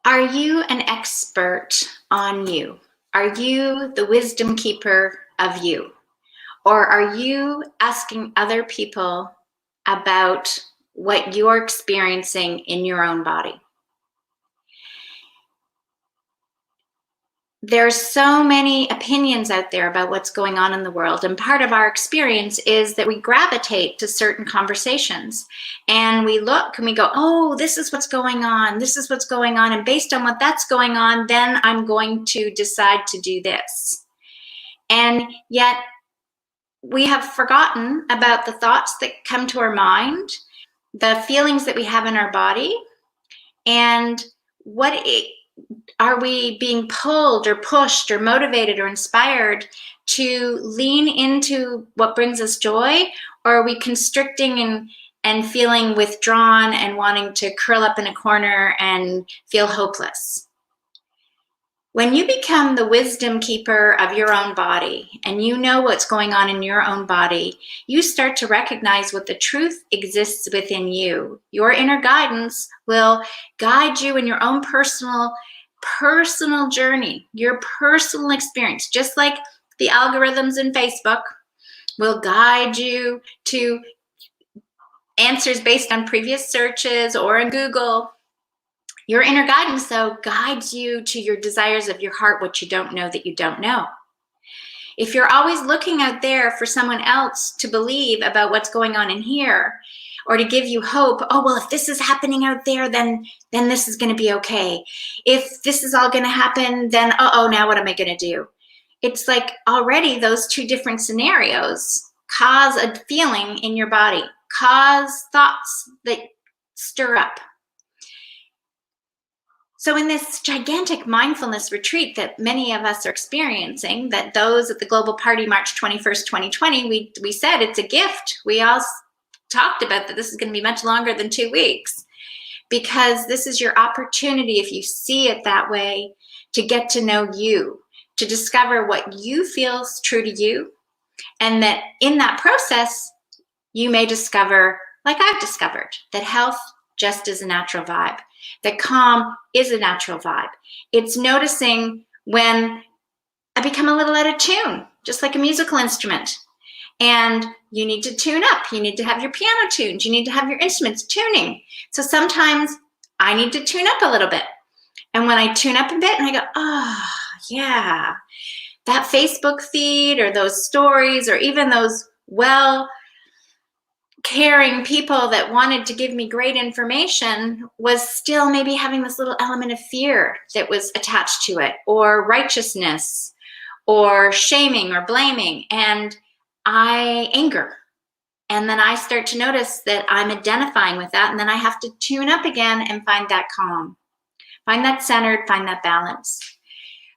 Are you an expert on you? Are you the wisdom keeper of you? Or are you asking other people about what you're experiencing in your own body? There's so many opinions out there about what's going on in the world, and part of our experience is that we gravitate to certain conversations and we look and we go, oh, this is what's going on, this is what's going on, and based on what that's going on, then I'm going to decide to do this. And yet we have forgotten about the thoughts that come to our mind, the feelings that we have in our body, and are we being pulled or pushed or motivated or inspired to lean into what brings us joy, or are we constricting and feeling withdrawn and wanting to curl up in a corner and feel hopeless? When you become the wisdom keeper of your own body and you know what's going on in your own body, you start to recognize what the truth exists within you. Your inner guidance will guide you in your own personal journey, your personal experience, just like the algorithms in Facebook will guide you to answers based on previous searches or in Google. Your inner guidance, though, guides you to your desires of your heart, what you don't know that you don't know. If you're always looking out there for someone else to believe about what's going on in here, or to give you hope, oh, well, if this is happening out there, then this is going to be okay. If this is all going to happen, then, now what am I going to do? It's like already those two different scenarios cause a feeling in your body, cause thoughts that stir up. So in this gigantic mindfulness retreat that many of us are experiencing, that those at the Global Party March 21st, 2020, we said it's a gift. We all talked about that this is going to be much longer than 2 weeks, because this is your opportunity, if you see it that way, to get to know you, to discover what you feel is true to you, and that in that process, you may discover, like I've discovered, that health just is a natural vibe, that calm is a natural vibe. It's noticing when I become a little out of tune, just like a musical instrument. And you need to tune up. You need to have your piano tuned. You need to have your instruments tuning. So sometimes I need to tune up a little bit. And when I tune up a bit and I go, oh, yeah, that Facebook feed or those stories or even those caring people that wanted to give me great information was still maybe having this little element of fear that was attached to it, or righteousness, or shaming or blaming, and I anger. And then I start to notice that I'm identifying with that, and then I have to tune up again and find that calm, find that centered, find that balance.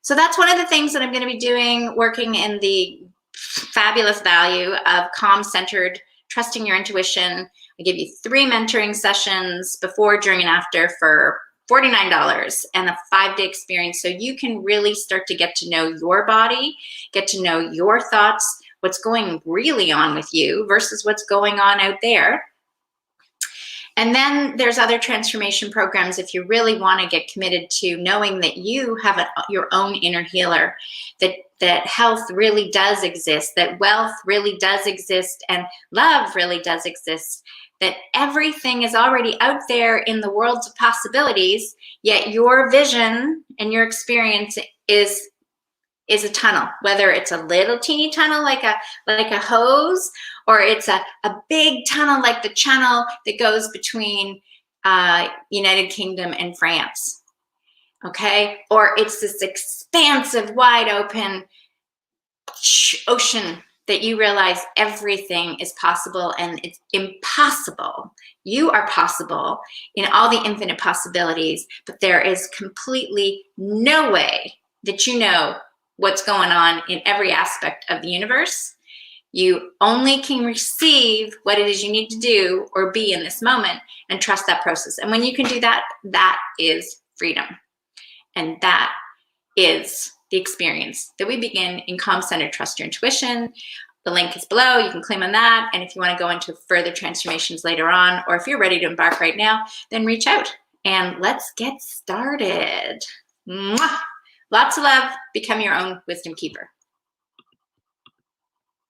So that's one of the things that I'm going to be doing, working in the fabulous value of calm, centered, trusting your intuition. I give you 3 mentoring sessions before, during, and after for $49 and a 5-day experience, so you can really start to get to know your body, get to know your thoughts, what's going really on with you versus what's going on out there. And then there's other transformation programs if you really want to get committed to knowing that you have your own inner healer, that health really does exist, that wealth really does exist, and love really does exist, that everything is already out there in the worlds of possibilities, yet your vision and your experience is a tunnel, whether it's a little teeny tunnel like a hose, or it's a big tunnel like the channel that goes between United Kingdom and France. Okay, or it's this expansive, wide open ocean that you realize everything is possible, and it's impossible. You are possible in all the infinite possibilities, but there is completely no way that you know what's going on in every aspect of the universe. You only can receive what it is you need to do or be in this moment and trust that process. And when you can do that, that is freedom. And that is the experience that we begin in Calm Centered Trust Your Intuition. The link is below. You can claim on that. And if you want to go into further transformations later on, or if you're ready to embark right now, then reach out And let's get started. Mwah! Lots of love. Become your own wisdom keeper.